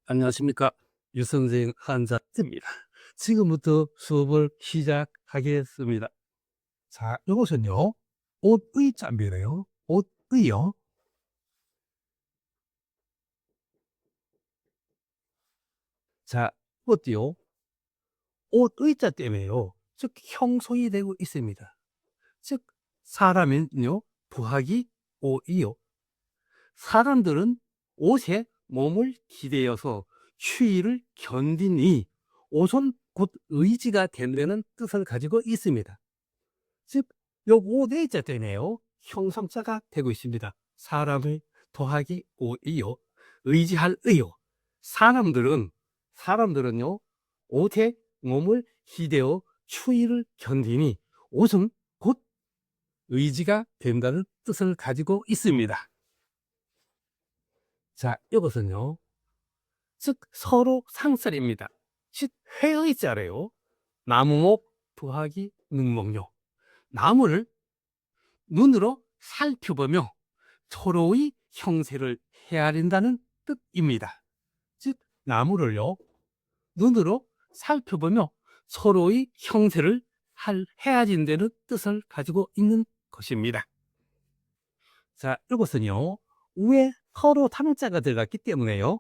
안녕하십니까. 유선생 한자입니다. 지금부터 수업을 시작하겠습니다. 자, 이것은요, 옷의 자입니다요. 옷의요. 자, 이것도요, 옷의 자 때문에요. 즉, 형성이 되고 있습니다. 즉, 사람은요, 부학이 옷이요. 사람들은 옷에 몸을 기대어서 추위를 견디니 옷은 곧 의지가 된다는 뜻을 가지고 있습니다. 즉, 요 5대자 되네요. 형성자가 되고 있습니다. 사람을 더하기 5이요. 의지할 의요. 사람들은요, 옷에 몸을 기대어 추위를 견디니 옷은 곧 의지가 된다는 뜻을 가지고 있습니다. 자, 이것은요, 즉 서로 상설입니다. 즉 회의 자래요. 나무목 더하기 능목요. 나무를 눈으로 살펴보며 서로의 형세를 헤아린다는 뜻입니다. 즉 나무를요, 눈으로 살펴보며 서로의 형세를 헤아린다는 뜻을 가지고 있는 것입니다. 자, 이것은요, 위에 서로 탐자가 들어갔기 때문에요,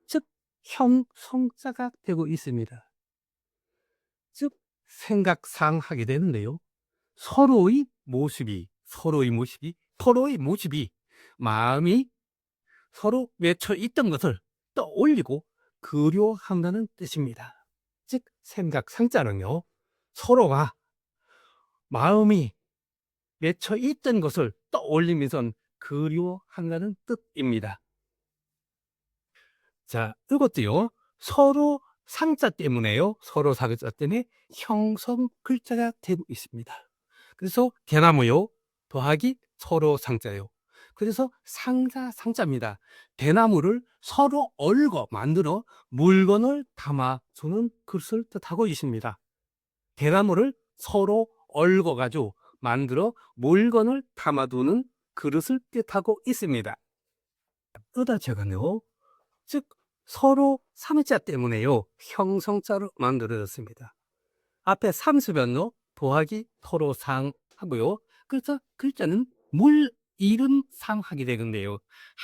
즉 형성자가 되고 있습니다. 즉 생각상하게 되는데요, 서로의 모습이 마음이 서로 맺혀 있던 것을 떠올리고 그려한다는 뜻입니다. 즉 생각상자는요, 서로가 마음이 맺혀 있던 것을 떠올리면서 그려한다는 뜻입니다. 자, 이것도요, 서로 상자 때문에요. 서로 상자 때문에 형성 글자가 되고 있습니다. 그래서 대나무요 더하기 서로 상자요. 그래서 상자입니다. 대나무를 서로 얽어 만들어 물건을 담아주는 것을 뜻하고 있습니다. 대나무를 서로 얽어 가지고 만들어 물건을 담아두는 그릇을 뜻하고 있습니다. 의다체가요, 즉 서로 삼자 때문에요, 형성자로 만들어졌습니다. 앞에 삼수변로 더하기 서로 상 하고요. 그래서 글자는 물 이름 상하게 되는데요,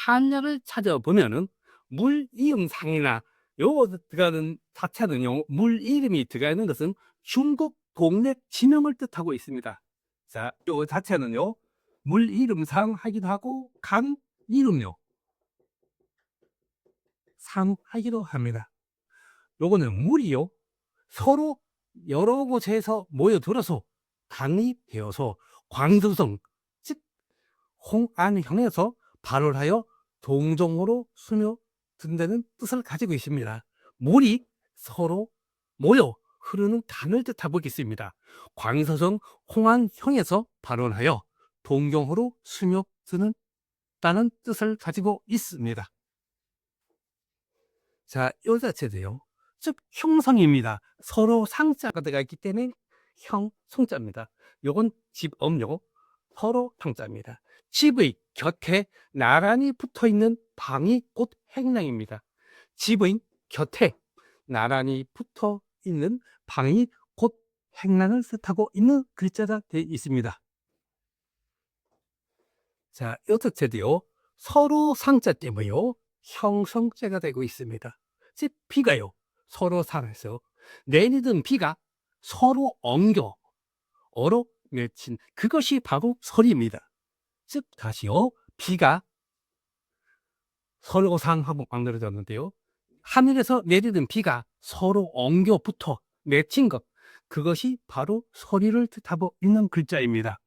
한자를 찾아보면은 물 이음 상이나 요거 들어가는 자체는요, 물 이름이 들어가 있는 것은 중국 동네 지명을 뜻하고 있습니다. 자, 요 자체는요, 물 이름 상 하기도 하고 강 이름요 상 하기도 합니다. 요거는 물이요, 서로 여러 곳에서 모여들어서 강이 되어서 광주성, 즉 홍안형에서 발을하여 동정으로 스며든다는 뜻을 가지고 있습니다. 물이 서로 모여 흐르는 강을 뜻하고 있습니다. 광서성 홍안형에서 발원하여 동경으로 스며드는 다는 뜻을 가지고 있습니다. 자, 요 자체도요, 즉 형성입니다. 서로 상자가 들어가 있기 때문에 형성자입니다. 요건 집엄요, 서로 상자입니다. 집의 곁에 나란히 붙어 있는 방이 곧 행랑입니다. 집의 곁에 나란히 붙어 있는 방이 곧 행랑을 뜻하고 있는 글자가 되어 있습니다. 자, 요 자체도요, 서로 상자 때문에요, 형성자가 되고 있습니다. 즉 비가요, 서로 살아서 내리던 비가 서로 엉겨 얼어 맺힌 그것이 바로 설입니다. 즉 다시요, 비가 서로 상하고 만들어졌는데요, 하늘에서 내리는 비가 서로 엉겨 붙어 맺힌 것, 그것이 바로 설이를 뜻하고 있는 글자입니다.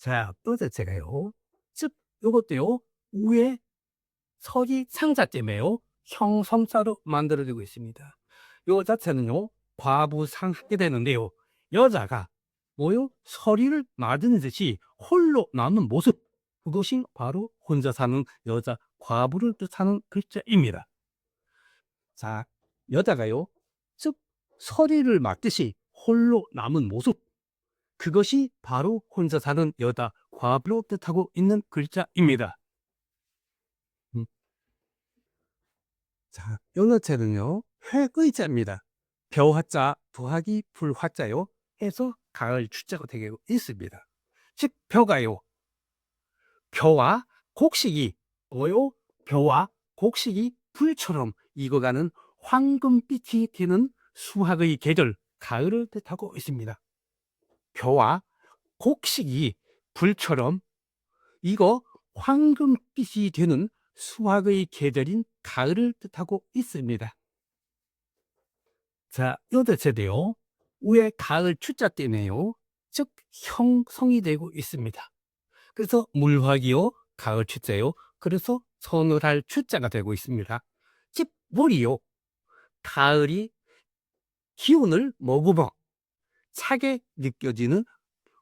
자, 또 자체가요, 즉 요것도요, 위에 설이 상자 때문에요, 형성자로 만들어지고 있습니다. 요 자체는요, 과부상하게 되는데요, 여자가 뭐요? 서리를 맞은 듯이 홀로 남은 모습, 그것이 바로 혼자 사는 여자 과부를 뜻하는 글자입니다. 자, 여자가요, 즉 서리를 맞듯이 홀로 남은 모습, 그것이 바로 혼자 사는 여자 과부로 뜻하고 있는 글자입니다. 음. 자, 연어체는요, 회의자입니다. 벼화자, 부하기, 불화자요. 해서 가을 추자가 되고 있습니다. 즉, 벼가요. 벼와 곡식이 뭐요? 벼와 곡식이 불처럼 익어가는 황금빛이 되는 수확의 계절, 가을을 뜻하고 있습니다. 벼와 곡식이 불처럼 익어 황금빛이 되는 수확의 계절인 가을을 뜻하고 있습니다. 자, 여덟째도요. 왜 가을 추자 때문에요? 즉 형성이 되고 있습니다. 그래서 물화기요, 가을 추자요. 그래서 서늘할 추자가 되고 있습니다. 즉 물이요, 가을이 기운을 머금어 차게 느껴지는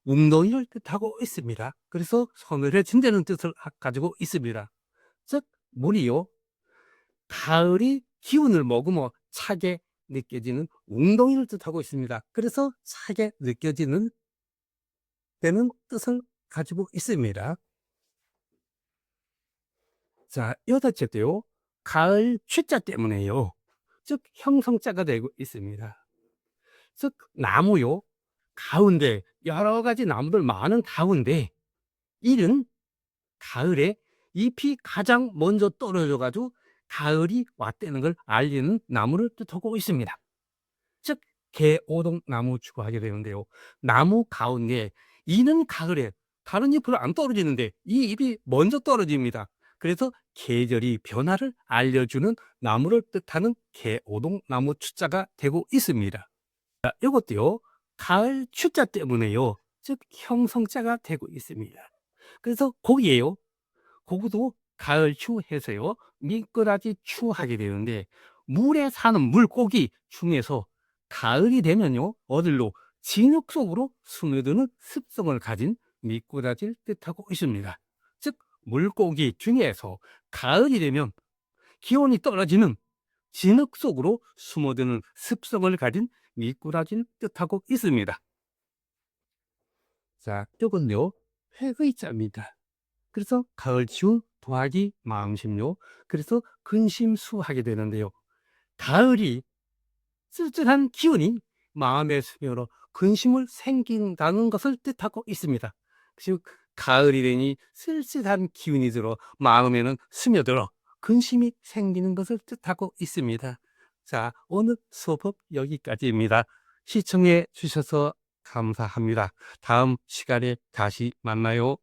웅덩이를 뜻하고 있습니다. 그래서 서늘해진다는 뜻을 가지고 있습니다. 즉 물이요, 가을이 기운을 머금어 차게 느껴지는 웅덩이를 뜻하고 있습니다. 그래서 차게 느껴지는 되는 뜻을 가지고 있습니다. 자, 여덟째도요. 가을 취자 때문에요. 즉 형성자가 되고 있습니다. 즉 나무요. 가운데 여러 가지 나무들 많은 가운데 이른 가을에 잎이 가장 먼저 떨어져 가지고 가을이 왔다는 걸 알리는 나무를 뜻하고 있습니다. 즉 개오동나무 추구하게 되는데요. 나무 가운데 이는 가을에 다른 잎은 안 떨어지는데 이 잎이 먼저 떨어집니다. 그래서 계절이 변화를 알려주는 나무를 뜻하는 개오동나무 추자가 되고 있습니다. 자, 이것도요. 가을 추자 때문에요. 즉 형성자가 되고 있습니다. 그래서 고기예요. 고기도 가을 추해서요. 미꾸라지 추하게 되는데 물에 사는 물고기 중에서 가을이 되면요. 어들로 진흙 속으로 스며드는 습성을 가진 미꾸라지를 뜻하고 있습니다. 즉 물고기 중에서 가을이 되면 기온이 떨어지는 진흙 속으로 숨어드는 습성을 가진 미꾸라지를 뜻하고 있습니다. 자, 이건요. 회의자입니다. 그래서 가을 기운 더하기 마음심요. 그래서 근심수하게 되는데요. 가을이 쓸쓸한 기운이 마음에 스며러 근심을 생긴다는 것을 뜻하고 있습니다. 즉 가을이 되니 쓸쓸한 기운이 들어 마음에는 스며들어 근심이 생기는 것을 뜻하고 있습니다. 자, 오늘 수업 여기까지입니다. 시청해 주셔서 감사합니다. 다음 시간에 다시 만나요.